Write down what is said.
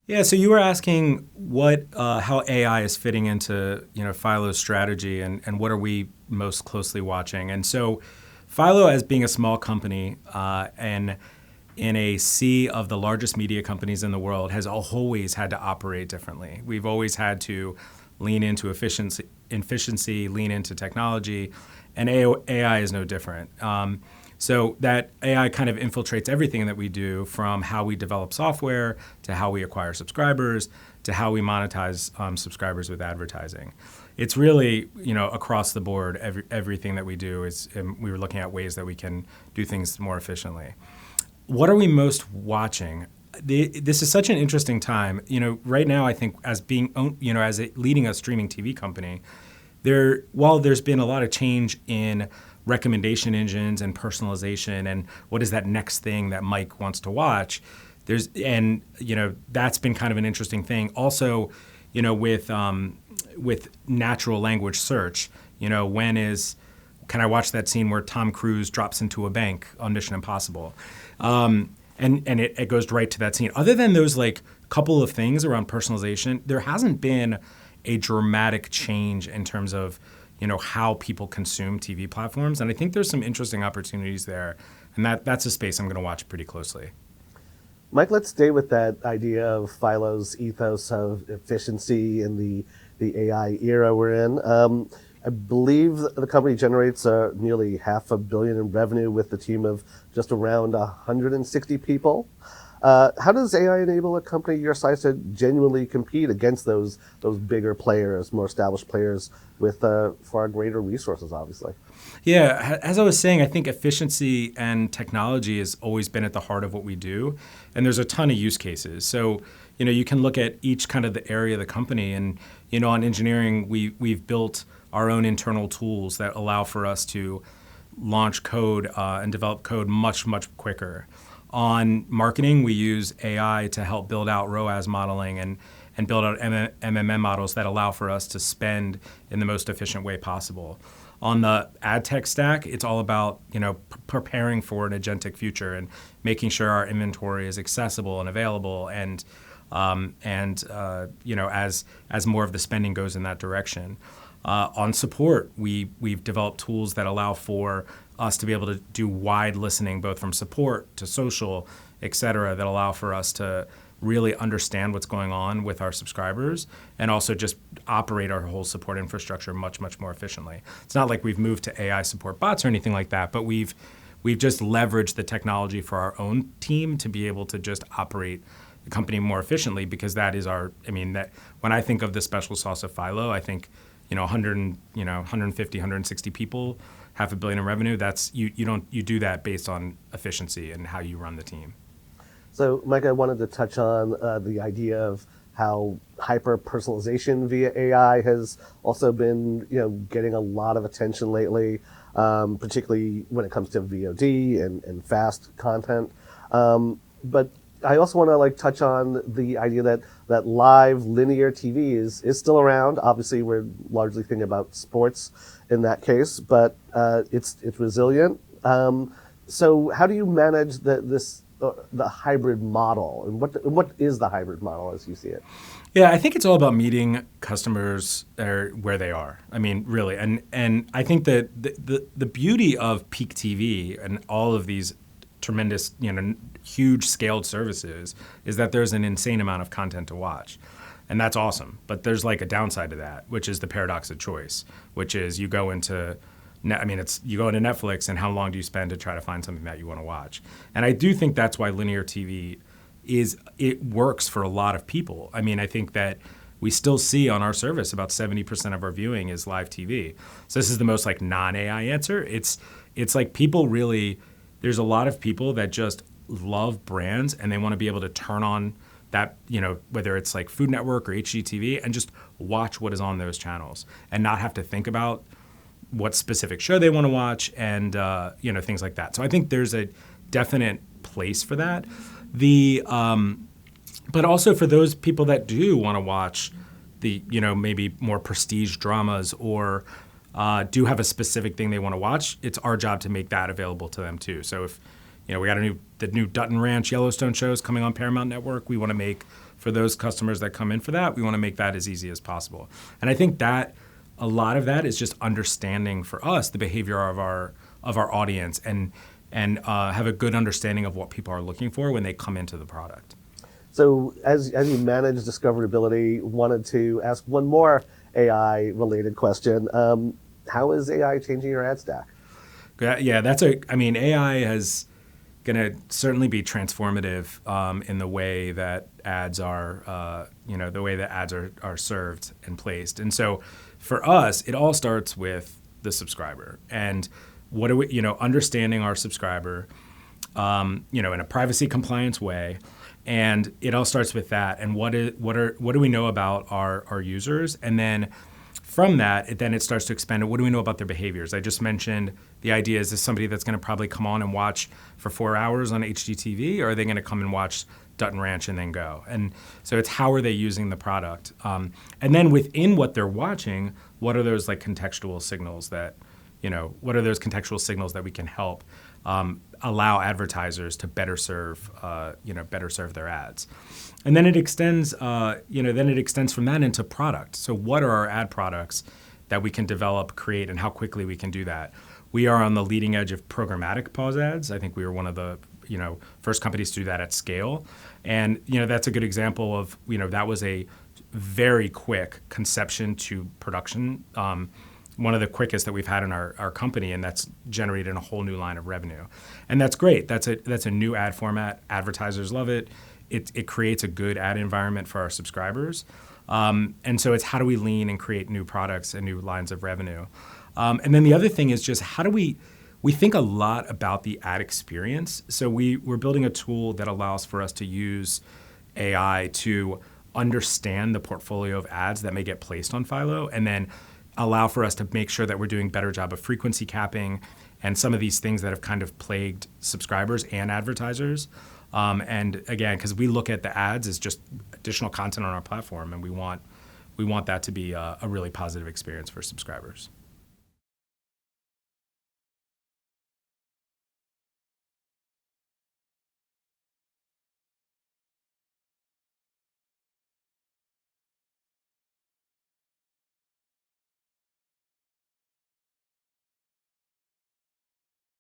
Yeah, so you were asking how AI is fitting into Philo's strategy and what are we most closely watching. And so Philo, as being a small company and in a sea of the largest media companies in the world, has always had to operate differently. We've always had to lean into efficiency, lean into technology, and AI is no different. So that AI kind of infiltrates everything that we do, from how we develop software to how we acquire subscribers to how we monetize subscribers with advertising. It's really, across the board, everything that we do is, we were looking at ways that we can do things more efficiently. What are we most watching? This is such an interesting time. Right now, I think as leading a streaming TV company, while there's been a lot of change in recommendation engines and personalization and what is that next thing that Mike wants to watch, that's been kind of an interesting thing. Also, with natural language search, can I watch that scene where Tom Cruise drops into a bank on Mission Impossible? And it goes right to that scene. Other than those couple of things around personalization, there hasn't been a dramatic change in terms of how people consume TV platforms. And I think there's some interesting opportunities there. And that's a space I'm going to watch pretty closely. Mike, let's stay with that idea of Philo's ethos of efficiency in the AI era we're in. I believe the company generates nearly $500 million in revenue with a team of just around 160 people. How does AI enable a company your size to genuinely compete against those bigger players, more established players with far greater resources, obviously? Yeah, as I was saying, I think efficiency and technology has always been at the heart of what we do, and there's a ton of use cases. So, you can look at each kind of the area of the company, and on engineering, we've built our own internal tools that allow for us to launch code and develop code much, much quicker. On marketing, we use AI to help build out ROAS modeling and build out MMM models that allow for us to spend in the most efficient way possible. On the ad tech stack, it's all about preparing for an agentic future and making sure our inventory is accessible and available, and as more of the spending goes in that direction. On support, we've developed tools that allow for us to be able to do wide listening, both from support to social, et cetera, that allow for us to really understand what's going on with our subscribers and also just operate our whole support infrastructure much, much more efficiently. It's not like we've moved to AI support bots or anything like that, but we've just leveraged the technology for our own team to be able to just operate the company more efficiently, because that is that when I think of the special sauce of Philo, I think 150, 160 people, $500 million in revenue. That's you do that based on efficiency and how you run the team. So, Mike, I wanted to touch on the idea of how hyper-personalization via AI has also been, getting a lot of attention lately, particularly when it comes to VOD and fast content. But I also want to touch on the idea that live linear TV is still around. Obviously, we're largely thinking about sports in that case, but it's resilient. So how do you manage the hybrid model, and what is the hybrid model as you see it? Yeah, I think it's all about meeting customers where they are. Really, and I think that the beauty of peak TV and all of these tremendous, huge scaled services is that there's an insane amount of content to watch. And that's awesome. But there's a downside to that, which is the paradox of choice, which is you go into Netflix, and how long do you spend to try to find something that you want to watch? And I do think that's why linear TV it works for a lot of people. I think that we still see on our service about 70% of our viewing is live TV. So this is the most non-AI answer. It's people really, there's a lot of people that just love brands and they want to be able to turn on that, whether it's Food Network or HGTV, and just watch what is on those channels and not have to think about what specific show they want to watch and things like that. So I think there's a definite place for that. But also for those people that do want to watch the maybe more prestige dramas or do have a specific thing they want to watch, it's our job to make that available to them too. So if we got the new Dutton Ranch Yellowstone shows coming on Paramount Network, we want to make for those customers that come in for that, we want to make that as easy as possible. And I think that a lot of that is just understanding for us the behavior of our audience and have a good understanding of what people are looking for when they come into the product. So as you manage discoverability, wanted to ask one more AI-related question. How is AI changing your ad stack? Yeah, AI is going to certainly be transformative in the way that ads are, are served and placed. And so for us, it all starts with the subscriber and what are we, understanding our subscriber, in a privacy compliance way. And it all starts with that. And what do we know about our users? And then from that, it starts to expand. What do we know about their behaviors? I just mentioned the idea is this somebody that's going to probably come on and watch for 4 hours on HGTV, or are they going to come and watch Dutton Ranch and then go? And so it's how are they using the product? And then within what they're watching, what are those contextual signals that, we can help allow advertisers to better serve their ads. And then it extends, from that into product. So what are our ad products that we can develop, create, and how quickly we can do that? We are on the leading edge of programmatic pause ads. I think we were one of the first companies to do that at scale. And that's a good example of that was a very quick conception to production. One of the quickest that we've had in our company, and that's generated a whole new line of revenue. And that's great. That's a new ad format. Advertisers love it. It creates a good ad environment for our subscribers. And so it's how do we lean and create new products and new lines of revenue. And then the other thing is just how do we think a lot about the ad experience. So we're building a tool that allows for us to use AI to understand the portfolio of ads that may get placed on Philo and then allow for us to make sure that we're doing a better job of frequency capping and some of these things that have kind of plagued subscribers and advertisers. And again, because we look at the ads as just additional content on our platform, and we want that to be a really positive experience for subscribers.